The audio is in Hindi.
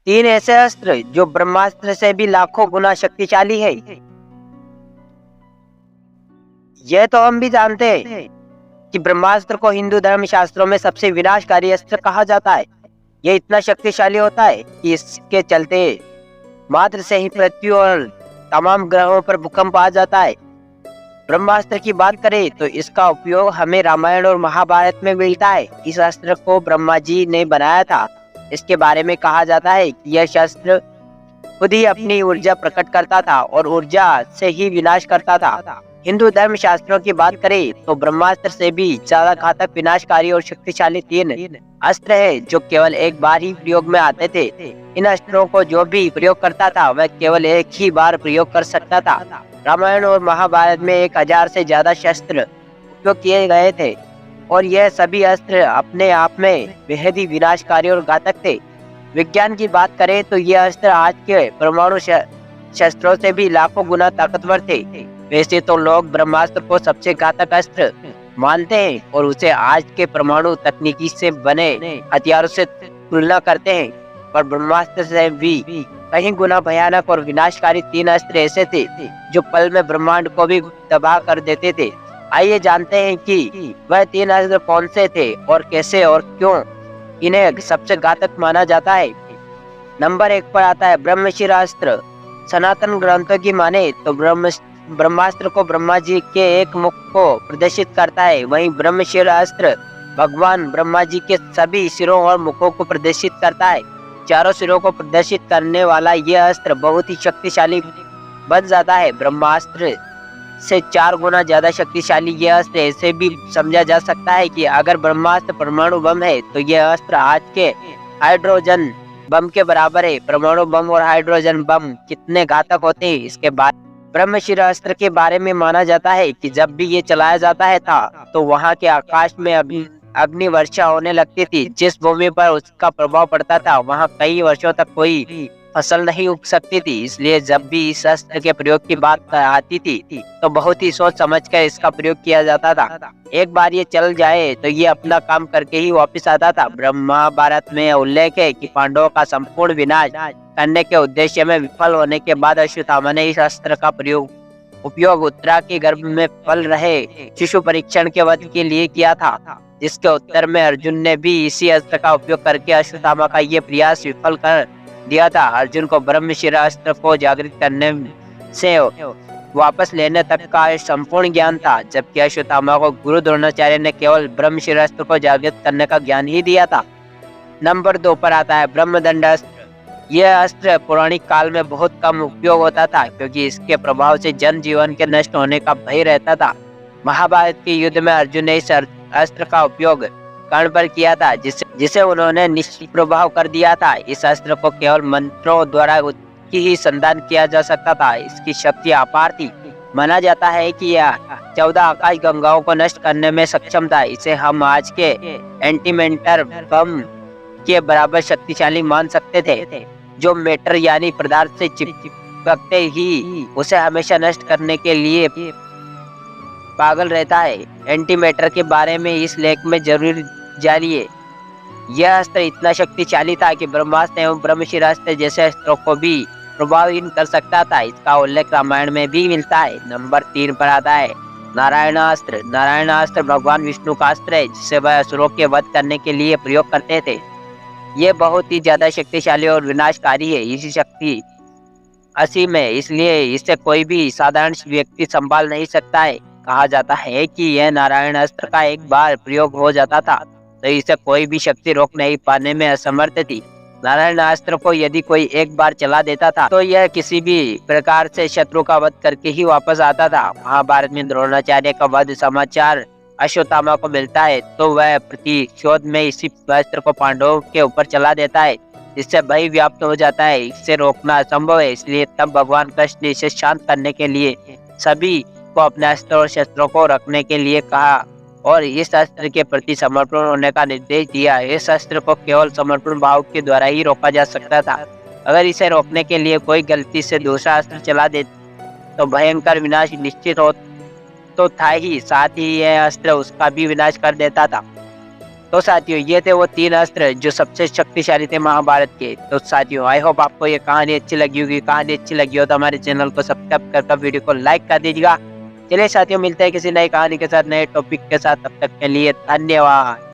तीन ऐसे अस्त्र जो ब्रह्मास्त्र से भी लाखों गुना शक्तिशाली है। यह तो हम भी जानते हैं कि ब्रह्मास्त्र को हिंदू धर्म शास्त्रों में सबसे विनाशकारी अस्त्र कहा जाता है। यह इतना शक्तिशाली होता है कि इसके चलते मात्र से ही पृथ्वी और तमाम ग्रहों पर भूकंप आ जाता है। ब्रह्मास्त्र की बात करें तो इसका उपयोग हमें रामायण और महाभारत में मिलता है। इस अस्त्र को ब्रह्मा जी ने बनाया था। इसके बारे में कहा जाता है कि यह शस्त्र खुद ही अपनी ऊर्जा प्रकट करता था और ऊर्जा से ही विनाश करता था। हिंदू धर्म शास्त्रों की बात करें तो ब्रह्मास्त्र से भी ज्यादा घातक, विनाशकारी और शक्तिशाली तीन अस्त्र है जो केवल एक बार ही प्रयोग में आते थे। इन अस्त्रों को जो भी प्रयोग करता था वह केवल एक ही बार प्रयोग कर सकता था। रामायण और महाभारत में 1000 से ज्यादा शस्त्र उपयोग किए गए थे और यह सभी अस्त्र अपने आप में बेहद ही विनाशकारी और घातक थे। विज्ञान की बात करें तो यह अस्त्र आज के परमाणु शस्त्रों से भी लाखों गुना ताकतवर थे। वैसे तो लोग ब्रह्मास्त्र को सबसे घातक अस्त्र मानते हैं और उसे आज के परमाणु तकनीकी से बने हथियारों से तुलना करते हैं, पर ब्रह्मास्त्र से भी कहीं गुना भयानक और विनाशकारी तीन अस्त्र ऐसे थे जो पल में ब्रह्मांड को भी तबाह कर देते थे। आइए जानते हैं कि वह तीन अस्त्र कौन से थे और कैसे और क्यों इन्हें सबसे घातक माना जाता है। नंबर 1 पर आता है ब्रह्मशिरास्त्र। सनातन ग्रंथों की माने तो ब्रह्मास्त्र को ब्रह्मा जी के एक मुख को प्रदर्शित करता है, वहीं ब्रह्मशिरास्त्र भगवान ब्रह्मा जी के सभी सिरों और मुखों को प्रदर्शित करता है। चारों सिरों को प्रदर्शित करने वाला यह अस्त्र बहुत ही शक्तिशाली बन जाता है। ब्रह्मास्त्र से 4 गुना ज्यादा शक्तिशाली यह अस्त्र ऐसे भी समझा जा सकता है कि अगर ब्रह्मास्त्र परमाणु बम है तो यह अस्त्र आज के हाइड्रोजन बम के बराबर है। परमाणु बम और हाइड्रोजन बम कितने घातक होते हैं इसके बाद ब्रह्मशिरास्त्र के बारे में माना जाता है कि जब भी ये चलाया जाता है था तो वहाँ के आकाश में अग्नि वर्षा होने लगती थी। जिस भूमि पर उसका प्रभाव पड़ता था वहाँ कई वर्षों तक कोई फसल नहीं उग सकती थी। इसलिए जब भी इस अस्त्र के प्रयोग की बात आती थी तो बहुत ही सोच समझ कर इसका प्रयोग किया जाता था। एक बार ये चल जाए तो ये अपना काम करके ही वापस आता था। महाभारत में उल्लेख है कि पांडवों का संपूर्ण विनाश करने के उद्देश्य में विफल होने के बाद अश्वत्थामा ने इस अस्त्र का उपयोग उत्तरा के गर्भ में पल रहे शिशु परीक्षण के वध के लिए किया था, जिसके उत्तर में अर्जुन ने भी इसी अस्त्र का उपयोग करके अश्वत्थामा का ये प्रयास विफल कर दिया था। अर्जुन को ब्रह्मशिरास्त्र को जागृत करने से वापस लेने तक का संपूर्ण ज्ञान था, जबकि अश्वत्थामा को गुरु द्रोणाचार्य ने केवल ब्रह्मशिरास्त्र को जागृत करने का ज्ञान ही दिया था। नंबर 2 पर आता है ब्रह्मदंड अस्त्र। यह अस्त्र पौराणिक काल में बहुत कम उपयोग होता था क्योंकि इसके प्रभाव से जनजीवन के नष्ट होने का भय रहता था। महाभारत के युद्ध में अर्जुन ने इस अस्त्र का उपयोग कर्ण पर किया था, जिसे उन्होंने निष्प्रभाव कर दिया था। इस अस्त्र को केवल मंत्रों द्वारा की ही संधान किया जा सकता था। इसकी शक्ति अपार थी। माना जाता है कि यह 14 आकाश गंगाओं को नष्ट करने में सक्षम था। इसे हम आज के एंटीमेटर बम के बराबर शक्तिशाली मान सकते थे, जो मेटर यानी पदार्थ से चिपकते ही उसे हमेशा नष्ट करने के लिए पागल रहता है। एंटीमेटर के बारे में इस लेख में जरूर जानिए। यह अस्त्र इतना शक्तिशाली था कि ब्रह्मास्त्र एवं ब्रह्मशिरास्त्र जैसे अस्त्रों को भी प्रभावहीन कर सकता था। इसका उल्लेख रामायण में भी मिलता है। नंबर 3 पर आता है नारायणास्त्र। नारायणास्त्र भगवान विष्णु का अस्त्र है, जिसे वह असुरों के वध करने के लिए प्रयोग करते थे। ये बहुत ही ज्यादा शक्तिशाली और विनाशकारी है। इसी शक्ति असीम है, इसलिए इसे कोई भी साधारण व्यक्ति संभाल नहीं सकता है। कहा जाता है कि यह नारायण अस्त्र का एक बार प्रयोग हो जाता था तो इसे कोई भी शक्ति रोक नहीं पाने में असमर्थ थी। नारायण अस्त्र को यदि कोई एक बार चला देता था तो यह किसी भी प्रकार से शत्रु का वध करके ही वापस आता था। महाभारत में द्रोणाचार्य का वध समाचार अश्वत्थामा को मिलता है तो वह प्रतिशोध में इसी अस्त्र को पांडवों के ऊपर चला देता है, जिससे भय व्याप्त हो जाता है। इसे रोकना असंभव है। इसलिए तब भगवान कृष्ण ने इसे शांत करने के लिए सभी को अपने अस्त्र और शस्त्रों को रखने के लिए कहा और इस अस्त्र के प्रति समर्पण होने का निर्देश दिया। इस अस्त्र को केवल समर्पण भाव के द्वारा ही रोका जा सकता था। अगर इसे रोकने के लिए कोई गलती से दूसरा अस्त्र चला दे तो भयंकर विनाश निश्चित हो तो था ही, साथ ही यह अस्त्र उसका भी विनाश कर देता था। तो साथियों ये थे वो 3 अस्त्र जो सबसे शक्तिशाली थे महाभारत के। तो साथियों आई होप आपको ये कहानी अच्छी लगी होगी। कहानी अच्छी लगी हो तो हमारे चैनल को सब्सक्राइब कर वीडियो को लाइक कर दीजिएगा। चलिए साथियों मिलते हैं किसी नई कहानी के साथ, नए टॉपिक के साथ। तब तक के लिए धन्यवाद।